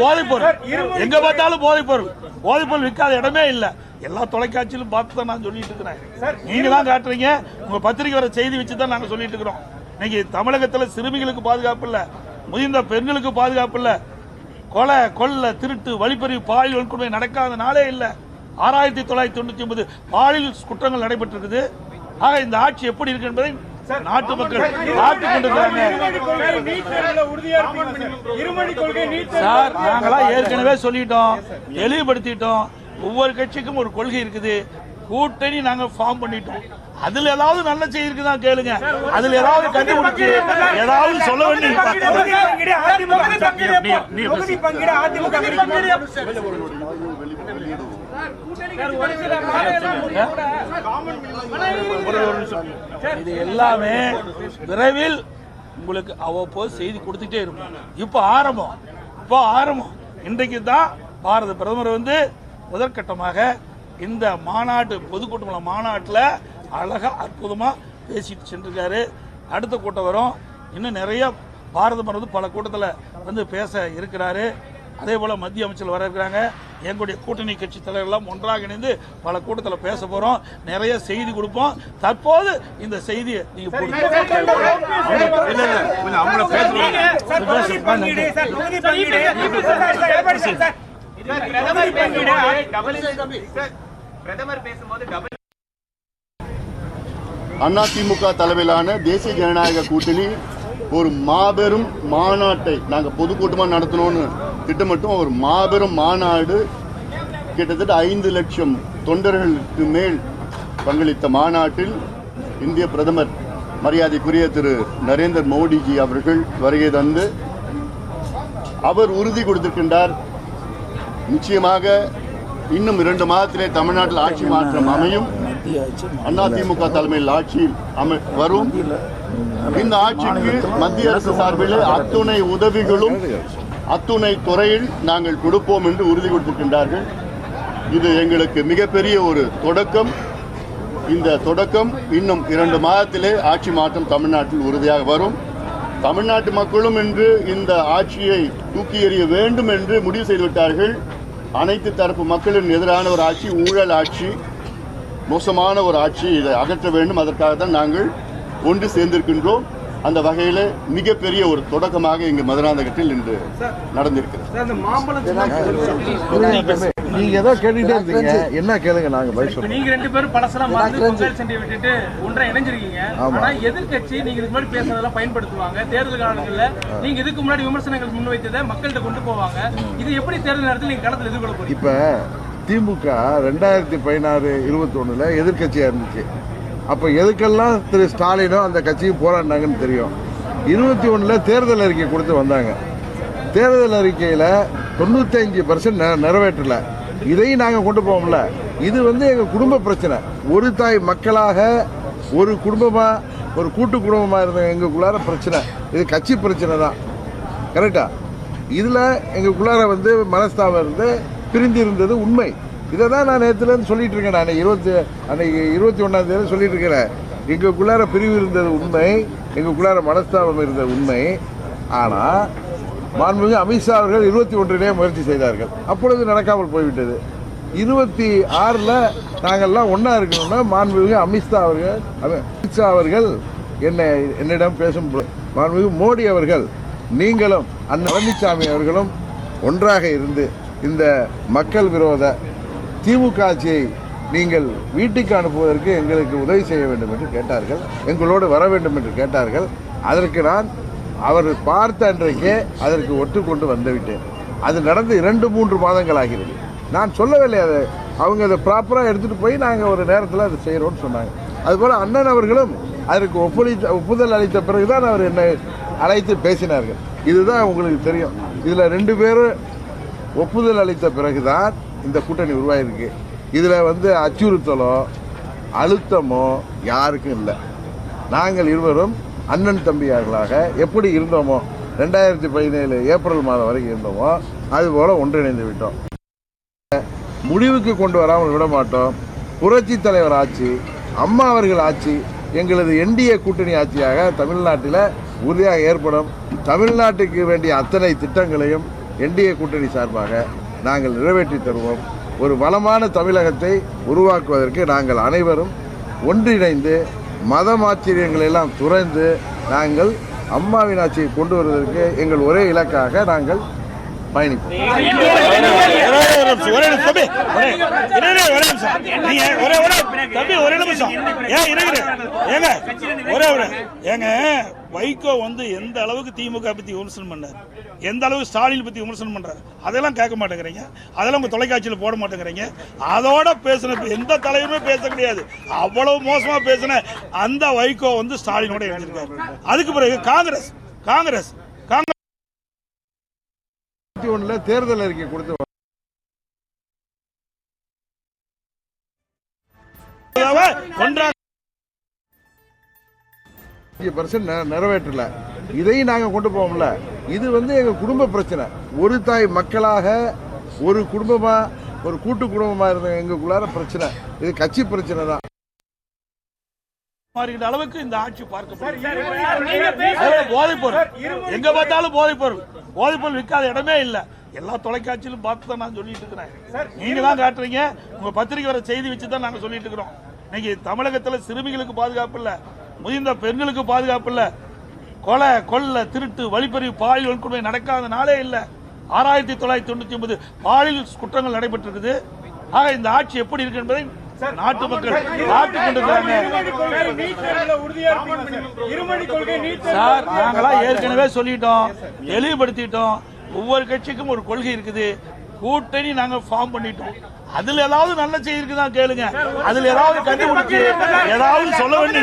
போதைப் பொருள் எங்க பார்த்தாலும் போதைப் பொருள் விற்காத இடமே இல்லை. எல்லா தொலைக்காட்சியிலும் பார்த்து தான் நான் சொல்லிட்டு இருக்கிறேன். நீங்க தான் காட்டுறீங்க, உங்க பத்திரிகை வர செய்தி வச்சு தான் நாங்க சொல்லிட்டு இருக்கிறோம். இன்னைக்கு தமிழகத்தில் சிறுமிகளுக்கு பாதுகாப்பு இல்ல, முதிர்ந்த பெண்களுக்கு பாதுகாப்பு இல்ல, கொலை கொள்ளை திருட்டு வழிப்பறிவு பாலியல் வன்கொடுமை நடக்காத நாளே இல்லை. 6999 பாலியல் குற்றங்கள் நடைபெற்றிருக்குது. ஆக இந்த ஆட்சி எப்படி இருக்கு என்பதை நாட்டு மக்கள் பார்த்துக் கொண்டிருக்கிறாங்க. சார், நாங்களா ஏற்கனவே சொல்லிட்டோம், தெளிவுபடுத்திட்டோம். ஒவ்வொரு கட்சிக்கும் ஒரு கொள்கை இருக்குது. கூட்டணி நாங்க ஃபார்ம் பண்ணிட்டோம். அதுல ஏதாவது நல்ல செய்தி இருக்குதான் கேளுங்க. அதுல ஏதாவது கண்டுபிடிச்சு ஏதாவது சொல்ல வேண்டிய இது எல்லாமே விரைவில் உங்களுக்கு அவ்வப்போது செய்தி கொடுத்துட்டே இருக்கும். இப்போ ஆரம்பம் இன்றைக்கு தான் பாரத பிரதமர் வந்து முதற்கட்டமாக இந்த மாநாட்டு பொதுக்கூட்ட மாநாட்டில் அழகா அற்புதமா பேசிட்டு சென்றிருக்காரு. அடுத்த கூட்டம் வரும். இன்னும் நிறைய பாரதமர் வந்து பல கூட்டத்தில் வந்து பேச இருக்கிறாரு. அதே போல மத்திய அமைச்சர் வர இருக்கிறாங்க. எங்களுடைய கூட்டணி கட்சி தலைவர்கள்லாம் ஒன்றாக இணைந்து பல கூட்டத்தில் பேச போறோம். நிறைய செய்தி கொடுப்போம். தற்போது இந்த செய்தியை நீங்க அதிமுக தலைமையிலான தேசிய ஜனநாயக கூட்டணி ஒரு மாபெரும் மாநாட்டை நாங்கள் பொதுக்கூட்டமாக நடத்தணும்னு திட்டமிட்டோம். ஒரு மாபெரும் மாநாடு, கிட்டத்தட்ட 5 லட்சம் தொண்டர்களுக்கு மேல் பங்களித்த மாநாட்டில் இந்திய பிரதமர் மரியாதைக்குரிய திரு நரேந்திர மோடிஜி அவர்கள் வருகை தந்து அவர் உறுதி கொடுத்திருக்கின்றார். நிச்சயமாக இன்னும் 2 மாதத்திலே தமிழ்நாட்டில் ஆட்சி மாற்றம் அமையும். அதிமுக தலைமையில் ஆட்சி வரும். இந்த ஆட்சிக்கு மத்திய அரசு சார்பில் அத்துணை உதவிகளும் அத்துணை துறையில் நாங்கள் கொடுப்போம் என்று உறுதி கொடுத்திருக்கின்றார்கள். இது எங்களுக்கு மிகப்பெரிய ஒரு தொடக்கம். இந்த தொடக்கம் இன்னும் 2 மாதத்திலே ஆட்சி மாற்றம் தமிழ்நாட்டில் உறுதியாக வரும். தமிழ்நாட்டு மக்களும் இன்று இந்த ஆட்சியை தூக்கி எறிய வேண்டும் என்று முடிவு செய்துவிட்டார்கள். அனைத்து தரப்பு மக்களின் எதிரான ஒரு ஆட்சி, ஊழல் ஆட்சி, மோசமான ஒரு ஆட்சி, இதை அகற்ற வேண்டும். அதற்காக தான் நாங்கள் ஒன்று சேர்ந்திருக்கின்றோம். அந்த வகையில் மிகப்பெரிய ஒரு தொடக்கமாக இங்கு மதுராந்தகத்தில் இன்று நடந்திருக்கிறது. நீங்க ஏதோ கேட்டுட்டே இருந்தீங்க, என்ன கேளுங்க, நாங்க பதில் சொல்றோம். நீங்க 2 பேரும் பழசெல்லாம் மறந்து பொங்கல் சண்டை விட்டுட்டு ஒன்றா இணைஞ்சிருக்கீங்க. ஆனா எதிர்க்கட்சி நீங்க இதுக்கு முன்னாடி பேசுறதெல்லாம் பயன்படுத்துவாங்க. தேர்தல் காலங்கள்ல நீங்க இதுக்கு முன்னாடி விமர்சனங்கள் முன்வைத்ததை மக்கள்கிட்ட கொண்டு போவாங்க. இது எப்படி தேர்தல் நேரத்தில் நீங்க களத்தில் எதிர்கொள்ள போறீங்க? இப்ப திமுக 2016-21 எதிர்கட்சியா இருந்துச்சு. அப்ப எதுக்கெல்லாம் திரு ஸ்டாலினோ அந்த கட்சியும் போராடினாங்கன்னு தெரியும். 21 தேர்தல் அறிக்கை கொடுத்து வந்தாங்க. தேர்தல் அறிக்கையில 95% நிறைவேற்றல. இதையும் நாங்க கொண்டு போவோம்ல. இது வந்து எங்க குடும்ப பிரச்சனை. ஒரு தாய் மக்களாக ஒரு குடும்பமா, ஒரு கூட்டு குடும்பமா இருந்த எங்களுக்குள்ளார பிரச்சனை. இது கட்சி பிரச்சனை தான், கரெக்டா? இதுல எங்களுக்குள்ளார வந்து மனஸ்தாபம் இருந்து பிரிந்து இருந்தது உண்மை. இதை தான் நான் நேற்றுலேருந்து சொல்லிட்டு இருக்கேன். நான் அன்னைக்கு 21ஆம் தேதி சொல்லிட்டு இருக்கிறேன். எங்களுக்குள்ளார பிரிவு இருந்தது உண்மை, எங்களுக்குள்ளார மனஸ்தாபம் இருந்தது உண்மை. ஆனால் மாண்புமிகு அமித்ஷா அவர்கள் 21 முயற்சி செய்தார்கள். அப்பொழுது நடக்காமல் போய்விட்டது. 26 நாங்கள்லாம் ஒன்றா இருக்கணும்னா மாண்புமிகு அமித்ஷா அவர்கள் என்னிடம் பேசும்போது மாண்புமிகு மோடி அவர்கள், நீங்களும் அண்ணன் பழனிசாமி அவர்களும் ஒன்றாக இருந்து இந்த மக்கள் விரோத திமுக ஆட்சியை நீங்கள் வீட்டுக்கு அனுப்புவதற்கு எங்களுக்கு உதவி செய்ய வேண்டும் என்று கேட்டார்கள். எங்களோடு வர வேண்டும் என்று கேட்டார்கள். அதற்கு நான் அவர் பார்த்த அன்றைக்கே அதற்கு ஒட்டுக்கொண்டு வந்துவிட்டேன். அது நடந்து 2-3 மாதங்கள் ஆகிறது. நான் சொல்லவில்லை, அதை அவங்க அதை ப்ராப்பராக எடுத்துகிட்டு போய் நாங்கள் ஒரு நேரத்தில் அதை செய்கிறோன்னு சொன்னாங்க. அதுபோல் அண்ணன் அவர்களும் அதற்கு ஒப்புதல் அளித்த பிறகுதான் அவர் என்னை அழைத்து பேசினார்கள். இதுதான் உங்களுக்கு தெரியும். இதில் 2 பேரும் ஒப்புதல் அளித்த பிறகுதான் இந்த கூட்டணி உருவாயிருக்கு. இதில் வந்து அச்சுறுத்தலோ அழுத்தமோ யாருக்கும் இல்லை. நாங்கள் இருவரும் அண்ணன் தம்பியார்களாக எப்படி இருந்தோமோ 2017 ஏப்ரல் மாதம் வரைக்கும் இருந்தோமோ அதுபோல் ஒன்றிணைந்து விட்டோம். முடிவுக்கு கொண்டு வராமல் விட மாட்டோம். புரட்சி தலைவர் ஆட்சி, அம்மா அவர்கள் ஆட்சி, எங்களது என்டிஏ கூட்டணி ஆட்சியாக தமிழ்நாட்டில் உறுதியாக ஏற்படும். தமிழ்நாட்டுக்கு வேண்டிய அத்தனை திட்டங்களையும் என்டிஏ கூட்டணி சார்பாக நாங்கள் நிறைவேற்றி தருவோம். ஒரு வளமான தமிழகத்தை உருவாக்குவதற்கு நாங்கள் அனைவரும் ஒன்றிணைந்து மதமாச்சரியங்களை எல்லாம் துறந்து நாங்கள் அம்மாவின் ஆட்சியை கொண்டு வருவதற்கு எங்கள் ஒரே இலக்காக நாங்கள் பயணிப்போம். வைகோ எந்த அளவுக்கு திமுக பத்தி விமர்சனம் பண்ணார், எந்த அளவுக்கு ஸ்டாலின் பத்தி விமர்சனம் பண்றாரு, அதெல்லாம் கேட்க மாட்டேங்கிறீங்க. அதெல்லாம் உங்க தொலைக்காட்சியில் போட மாட்டேங்கிறீங்க. அதோட பேசின எந்த தலைவருமே பேச கிடையாது. அவ்வளவு மோசமா பேசின அந்த வைகோ ஸ்டாலினோட இணைஞ்சிருக்காரு. அதுக்கு பிறகு காங்கிரஸ் 2021 தேர்தல் அறிக்கை கொடுத்து நிறைவேற்றல. இதையும் நாங்க கொண்டு போவோம்ல. இது எங்க குடும்ப பிரச்சனை. ஒரு தாய் மக்களாக ஒரு குடும்பமா ஒரு கூட்டு குடும்பமா இருந்த எங்களுக்குள்ளார பிரச்சனை. இது கட்சி பிரச்சனை தான். அளவுக்கு இந்த ஆட்சி போதைப்பொருள் எங்க பார்த்தாலும் போதைப்பொருள் விற்காத இடமே இல்ல. எல்லா தொலைக்காட்சியிலும் பார்த்து தான் நான் சொல்லிட்டு இருக்கிறேன். நீங்க தான் காட்டுறீங்க. உங்க பத்திரிகை வர செய்தி வச்சுதான் நாங்க சொல்லிட்டு இருக்கிறோம். இன்னைக்கு தமிழகத்தில் சிறுமிகளுக்கு பாதுகாப்பு இல்ல, முதிர்ந்த பெண்களுக்கு பாதுகாப்பு இல்ல, கொலை கொள்ளை திருட்டு வழிப்பறி பாலியல் வன்கொடுமை நடக்காத நாளே இல்ல. 6999 பாலியல் குற்றங்கள் நடைபெற்றிருக்குது. ஆக இந்த ஆட்சி எப்படி இருக்கு என்பதை நாட்டு மக்கள் பார்த்துக் கொண்டிருக்கிறாங்க. சார், நாங்களாம் ஏற்கனவே சொல்லிட்டோம், தெளிவுபடுத்திட்டோம். ஒவ்வொரு கட்சிக்கும் ஒரு கொள்கை இருக்குது. கூட்டணி நாங்க ஃபார்ம் பண்ணிட்டோம். அதுல ஏதாவது நல்ல செய்தி இருக்குதான் கேளுங்க. அதுல ஏதாவது கண்டுபிடிச்சு ஏதாவது சொல்ல வேண்டிய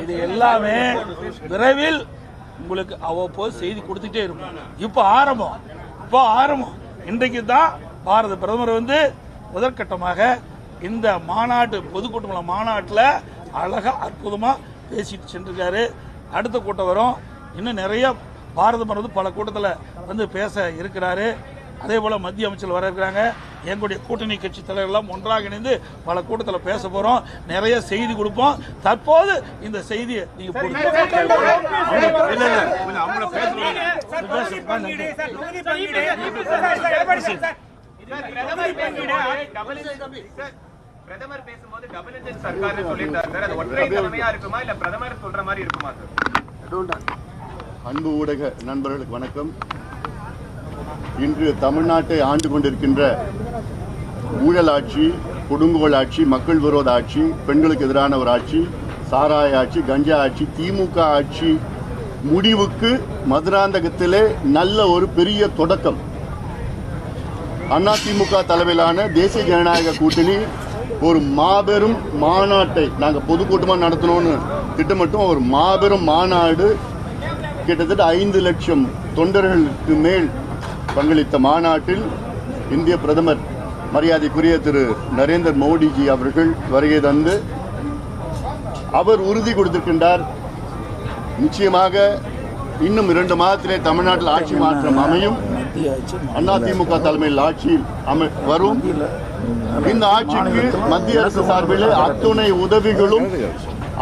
இது எல்லாமே விரைவில் உங்களுக்கு அவ்வப்போது செய்தி கொடுத்துட்டே இருக்கும். இப்போ ஆரம்பம். இன்றைக்கு தான் பாரத பிரதமர் முதற்கட்டமாக இந்த மாநாட்டு பொதுக்கூட்ட மாநாட்டில் அழகா அற்புதமா பேசிட்டு சென்றிருக்காரு. அடுத்த கூட்டம் வரும். இன்னும் நிறைய பாரத பிரதமர் பல கூட்டத்தில் பேச இருக்கிறாரு. அதே போல மத்திய அமைச்சர் வர இருக்கிறாங்க. எங்களுடைய கூட்டணி கட்சி தலைவர்கள் ஒன்றாக இணைந்து பல கூட்டத்தில் பேச போறோம். நிறைய செய்தி கொடுப்போம். தற்போது இந்த செய்தியை நீங்க பிரதமர் பேசும்போது டபுள் இன்ஜின் சர்க்கார் சொல்லிட்டார் சார். அது ஒற்றை தலைமையா இருக்குமா இல்ல பிரதமர் சொல்ற மாதிரி இருக்குமா சார்? அன்பு ஊடக நண்பர்களுக்கு வணக்கம். இன்று தமிழ்நாட்டை ஆண்டு கொண்டிருக்கின்ற ஊழல் ஆட்சி, கொடுங்கோல் ஆட்சி, மக்கள் விரோத ஆட்சி, பெண்களுக்கு எதிரான ஒரு ஆட்சி, சாராய ஆட்சி, கஞ்சா ஆட்சி, திமுக ஆட்சி முடிவுக்கு மதுராந்தகத்திலே நல்ல ஒரு பெரிய தொடக்கம். அதிமுக தலைமையிலான தேசிய ஜனநாயக கூட்டணி ஒரு மாபெரும் மாநாட்டை நாங்கள் பொதுக்கூட்டமாக நடத்தணும்னு திட்டமிட்டோம். ஒரு மாபெரும் மாநாடு, கிட்டத்தட்ட 5 லட்சம் தொண்டர்களுக்கு மேல் பங்களித்த மாநாட்டில் இந்திய பிரதமர் மரியாதைக்குரிய திரு நரேந்திர மோடிஜி அவர்கள் வருகை தந்து அவர் உறுதி கொடுத்திருக்கின்றார். நிச்சயமாக இன்னும் 2 மாதத்திலே தமிழ்நாட்டில் ஆட்சி மாற்றம் அமையும். அதிமுக தலைமையில் ஆட்சி வரும். இந்த ஆட்சிக்கு மத்திய அரசு சார்பில் அத்துணை உதவிகளும்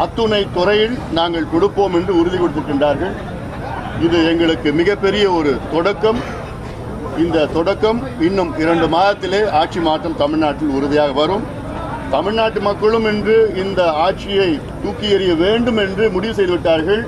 அத்துணை துறையில் நாங்கள் கொடுப்போம் என்று உறுதி கொடுத்திருக்கின்றார்கள். இது எங்களுக்கு மிகப்பெரிய ஒரு தொடக்கம். இந்த தொடக்கம் இன்னும் 2 மாதத்திலே ஆட்சி மாற்றம் தமிழ்நாட்டில் உறுதியாக வரும். தமிழ்நாட்டு மக்களும் இன்று இந்த ஆட்சியை தூக்கி எறிய வேண்டும் என்று முடிவு செய்துவிட்டார்கள்.